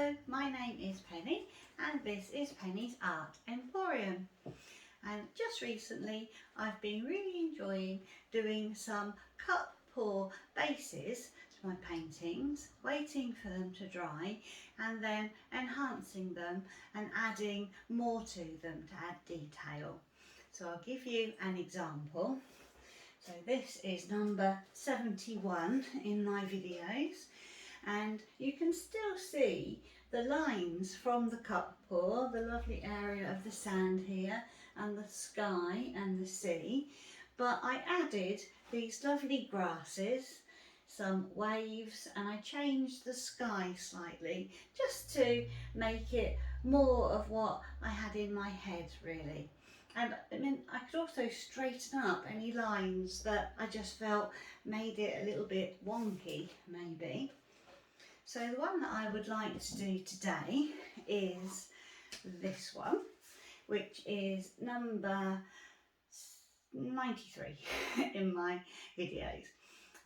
Hello, my name is Penny and this is Penny's Art Emporium. And just recently I've been really enjoying doing some cup pour bases to my paintings, waiting for them to dry and then enhancing them and adding more to them to add detail. So I'll give you an example. So this is number 71 in my videos. And you can still see the lines from the cup pour, the lovely area of the sand here and the sky and the sea. But I added these lovely grasses, some waves, and I changed the sky slightly just to make it more of what I had in my head really. And I mean, I could also straighten up any lines that I just felt made it a little bit wonky maybe. So the one that I would like to do today is this one, which is number 93 in my videos.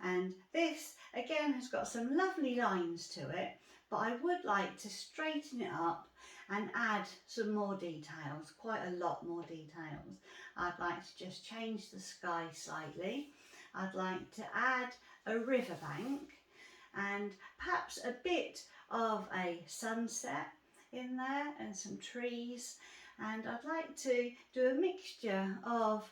And this again has got some lovely lines to it, but I would like to straighten it up and add some more details, quite a lot more details. I'd like to just change the sky slightly. I'd like to add a riverbank and perhaps a bit of a sunset in there and some trees, and I'd like to do a mixture of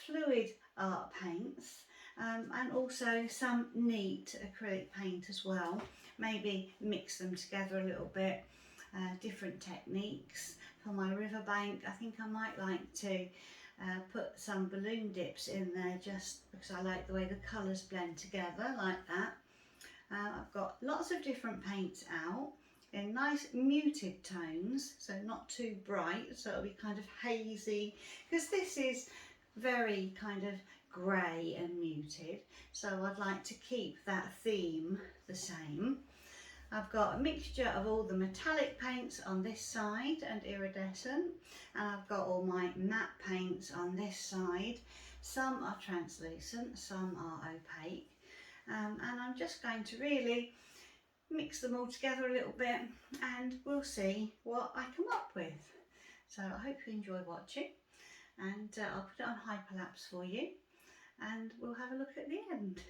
fluid art paints and also some neat acrylic paint as well. Maybe mix them together a little bit, different techniques. For my riverbank I think I might like to put some balloon dips in there just because I like the way the colours blend together like that. I've got lots of different paints out in nice muted tones, so not too bright, so it'll be kind of hazy, because this is very kind of grey and muted, so I'd like to keep that theme the same. I've got a mixture of all the metallic paints on this side and iridescent, and I've got all my matte paints on this side. Some are translucent, some are opaque. And I'm just going to really mix them all together a little bit and we'll see what I come up with. So I hope you enjoy watching, and I'll put it on hyperlapse for you and we'll have a look at the end.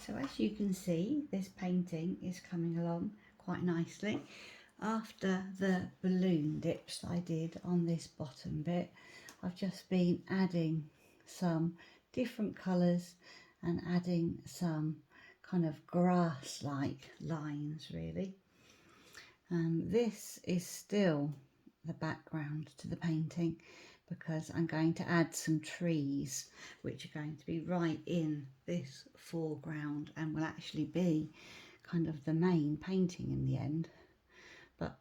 So as you can see, this painting is coming along quite nicely. After the balloon dips I did on this bottom bit, I've just been adding some different colours and adding some kind of grass-like lines really. This is still the background to the painting because I'm going to add some trees which are going to be right in this foreground and will actually be kind of the main painting in the end. But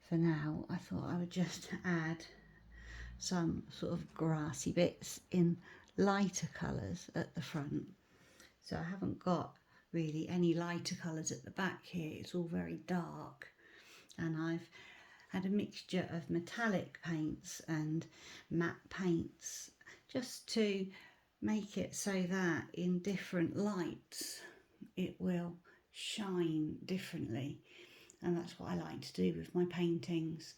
for now I thought I would just add some sort of grassy bits in lighter colours at the front. So I haven't got really any lighter colours at the back here, it's all very dark, and I've had a mixture of metallic paints and matte paints just to make it so that in different lights it will shine differently, and that's what I like to do with my paintings.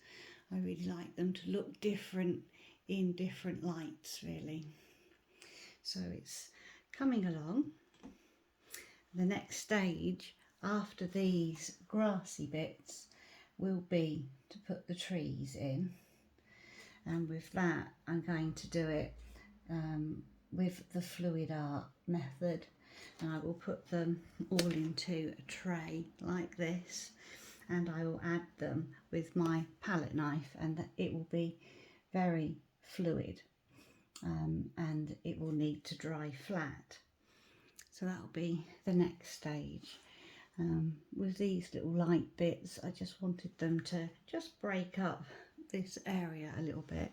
I really like them to look different in different lights really. So it's coming along. The next stage after these grassy bits will be to put the trees in, and with that I'm going to do it with the fluid art method, and I will put them all into a tray like this, and I will add them with my palette knife, and it will be very fluid and it will need to dry flat. So that'll be the next stage. With these little light bits, I just wanted them to just break up this area a little bit.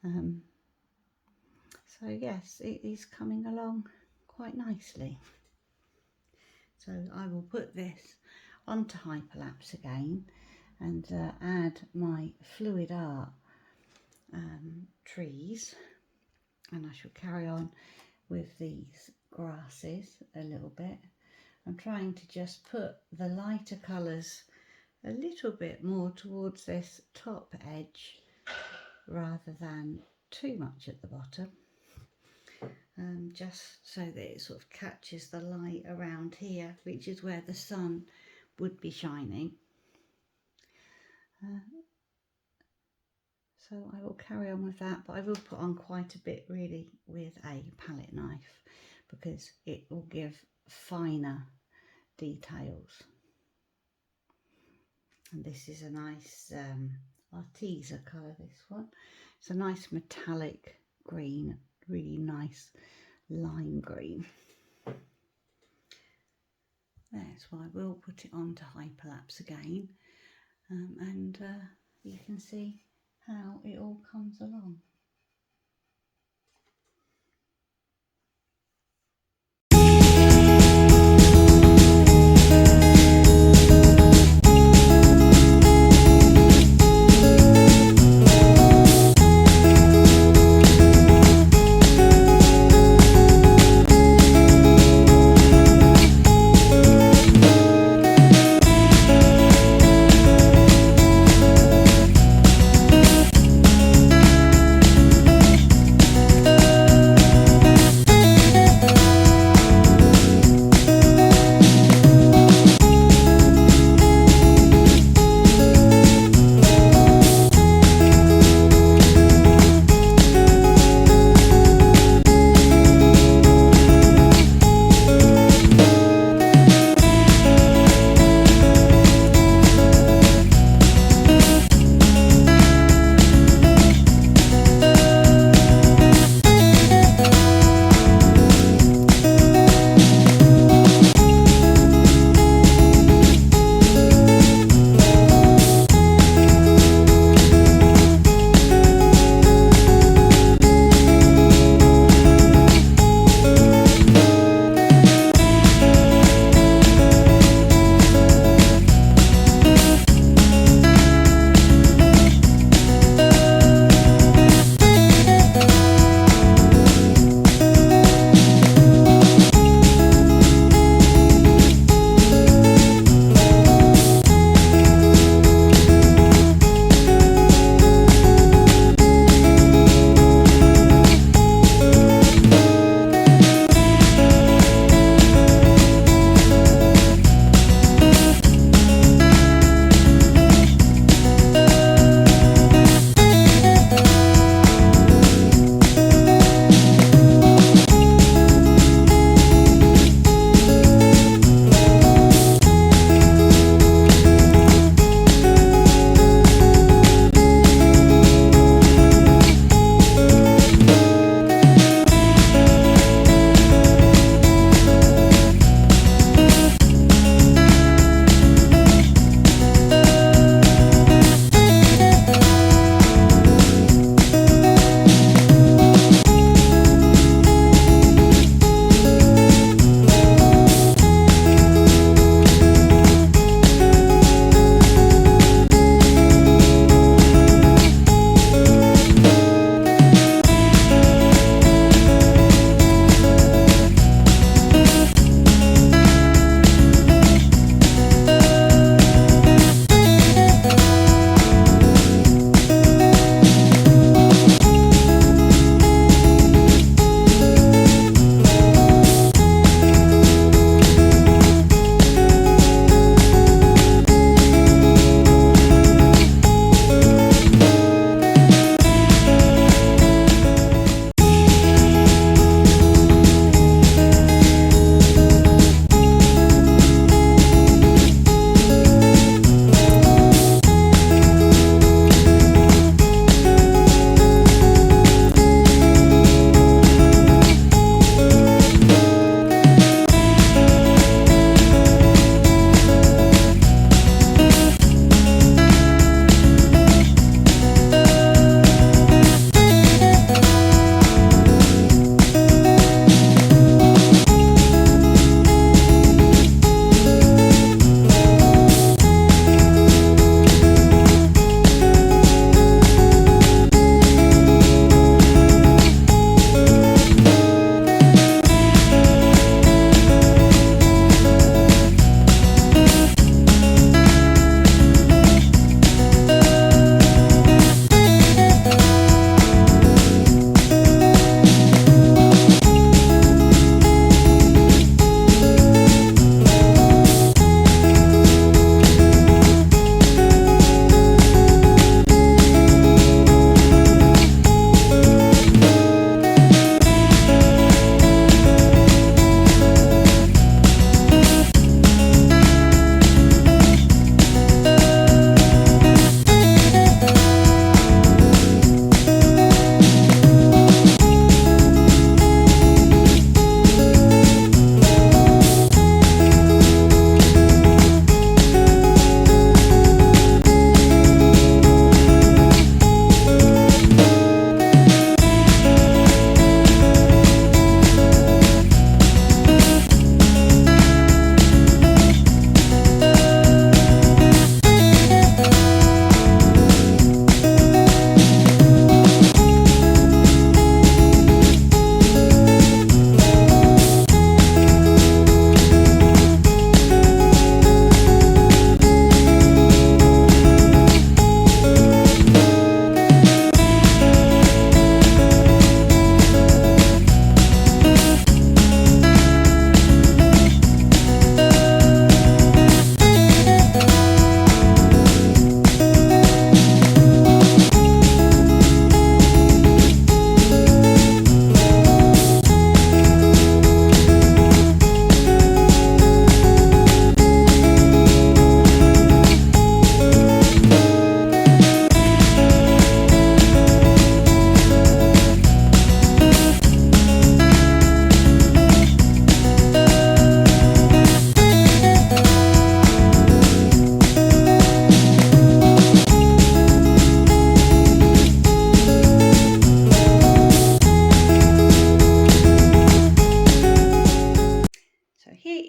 So yes, it is coming along quite nicely. So I will put this onto hyperlapse again and add my fluid art trees, and I shall carry on with these grasses a little bit. I'm trying to just put the lighter colours a little bit more towards this top edge rather than too much at the bottom, just so that it sort of catches the light around here, which is where the sun would be shining. So I will carry on with that, but I will put on quite a bit really with a palette knife because it will give finer details. And this is a nice Arteza colour, this one. It's a nice metallic green, really nice lime green. That's why I will put it onto hyperlapse again, and you can see how it all comes along.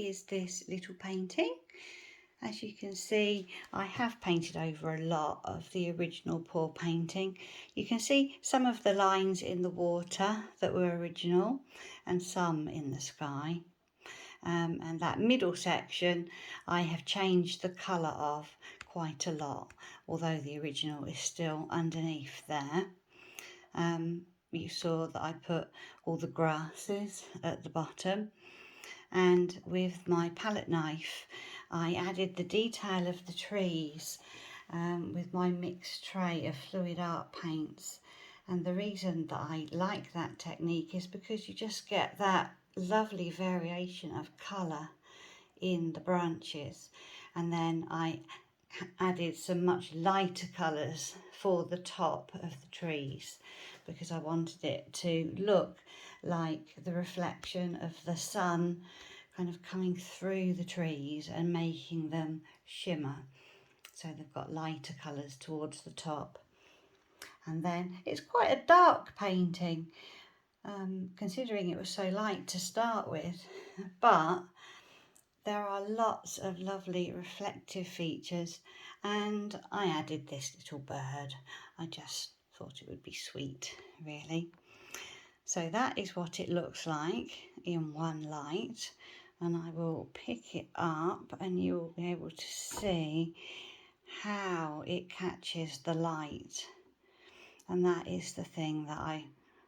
is this little painting. As you can see, I have painted over a lot of the original pour painting. You can see some of the lines in the water that were original and some in the sky. And that middle section I have changed the colour of quite a lot, although the original is still underneath there. You saw that I put all the grasses at the bottom, and with my palette knife I added the detail of the trees with my mixed tray of fluid art paints. And the reason that I like that technique is because you just get that lovely variation of colour in the branches. And then I added some much lighter colours for the top of the trees because I wanted it to look like the reflection of the sun kind of coming through the trees and making them shimmer. So they've got lighter colours towards the top. And then it's quite a dark painting, considering it was so light to start with, but there are lots of lovely reflective features, and I added this little bird. I just thought it would be sweet, really. So that is what it looks like in one light, and I will pick it up and you will be able to see how it catches the light. And that is the thing that I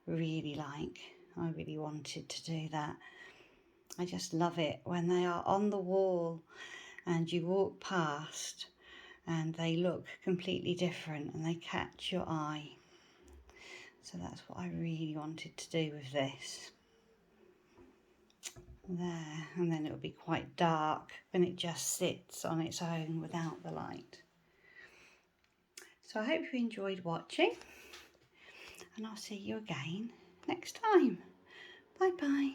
really like. I really wanted to do that. I just love it when they are on the wall and you walk past and they look completely different and they catch your eye. So that's what I really wanted to do with this. There, and then it will be quite dark when it just sits on its own without the light. So I hope you enjoyed watching, and I'll see you again next time. Bye bye.